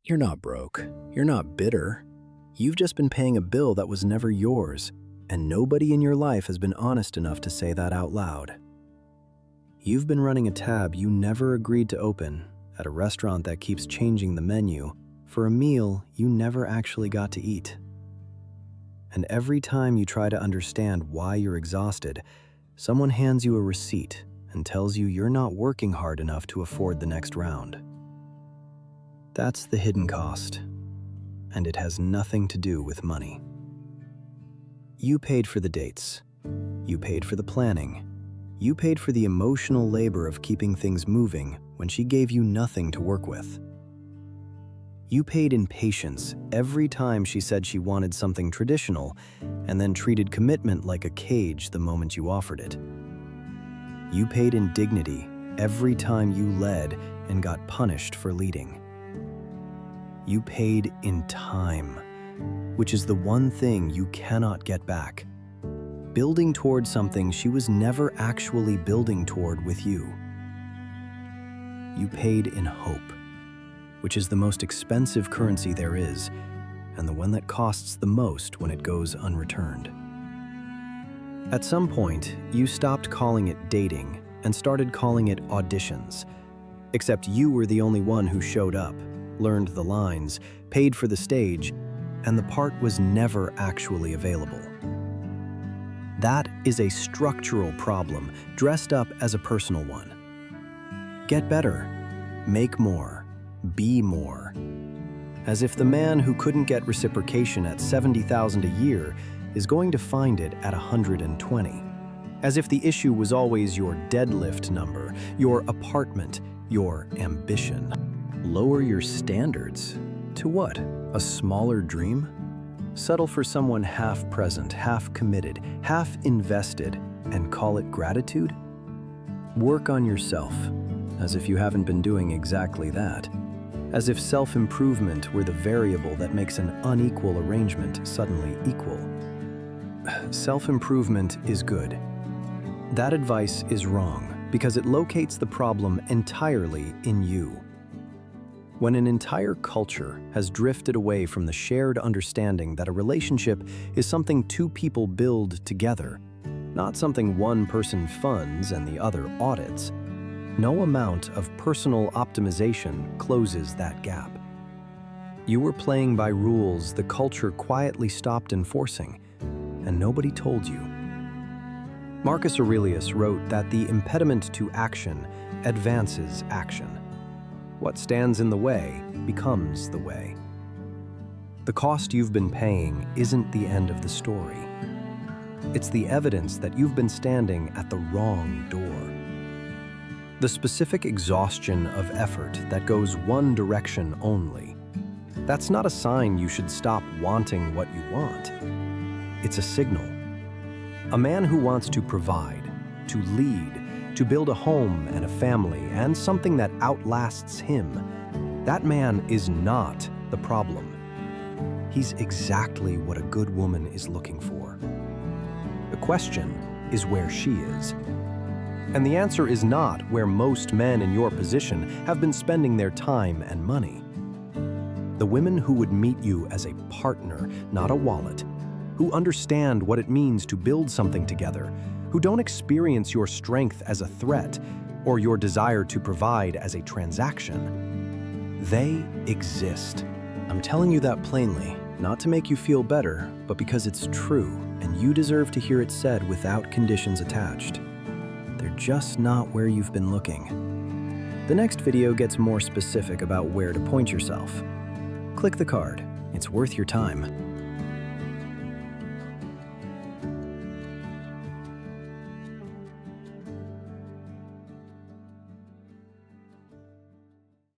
You're not broke. You're not bitter. You've just been paying a bill that was never yours, and nobody in your life has been honest enough to say that out loud. You've been running a tab you never agreed to open at a restaurant that keeps changing the menu for a meal you never actually got to eat. And every time you try to understand why you're exhausted, someone hands you a receipt and tells you you're not working hard enough to afford the next round. That's the hidden cost, and it has nothing to do with money. You paid for the dates. You paid for the planning. You paid for the emotional labor of keeping things moving when she gave you nothing to work with. You paid in patience every time she said she wanted something traditional and then treated commitment like a cage the moment you offered it. You paid in dignity every time you led and got punished for leading. You paid in time, which is the one thing you cannot get back. Building toward something she was never actually building toward with you. You paid in hope, which is the most expensive currency there is, and the one that costs the most when it goes unreturned. At some point, you stopped calling it dating and started calling it auditions, except you were the only one who showed up, learned the lines, paid for the stage, and the part was never actually available. That is a structural problem dressed up as a personal one. Get better, make more, be more. As if the man who couldn't get reciprocation at $70,000 a year is going to find it at 120. As if the issue was always your deadlift number, your apartment, your ambition. Lower your standards. To what? A smaller dream? Settle for someone half present, half committed, half invested, and call it gratitude? Work on yourself, as if you haven't been doing exactly that. As if self-improvement were the variable that makes an unequal arrangement suddenly equal. Self-improvement is good. That advice is wrong because it locates the problem entirely in you. When an entire culture has drifted away from the shared understanding that a relationship is something two people build together, not something one person funds and the other audits, no amount of personal optimization closes that gap. You were playing by rules the culture quietly stopped enforcing, and nobody told you. Marcus Aurelius wrote that the impediment to action advances action. What stands in the way becomes the way. The cost you've been paying isn't the end of the story. It's the evidence that you've been standing at the wrong door. The specific exhaustion of effort that goes one direction only. That's not a sign you should stop wanting what you want. It's a signal. A man who wants to provide, to lead, to build a home and a family and something that outlasts him, that man is not the problem. He's exactly what a good woman is looking for. The question is where she is. And the answer is not where most men in your position have been spending their time and money. The women who would meet you as a partner, not a wallet, who understand what it means to build something together, who don't experience your strength as a threat or your desire to provide as a transaction. They exist. I'm telling you that plainly, not to make you feel better, but because it's true and you deserve to hear it said without conditions attached. They're just not where you've been looking. The next video gets more specific about where to point yourself. Click the card. It's worth your time.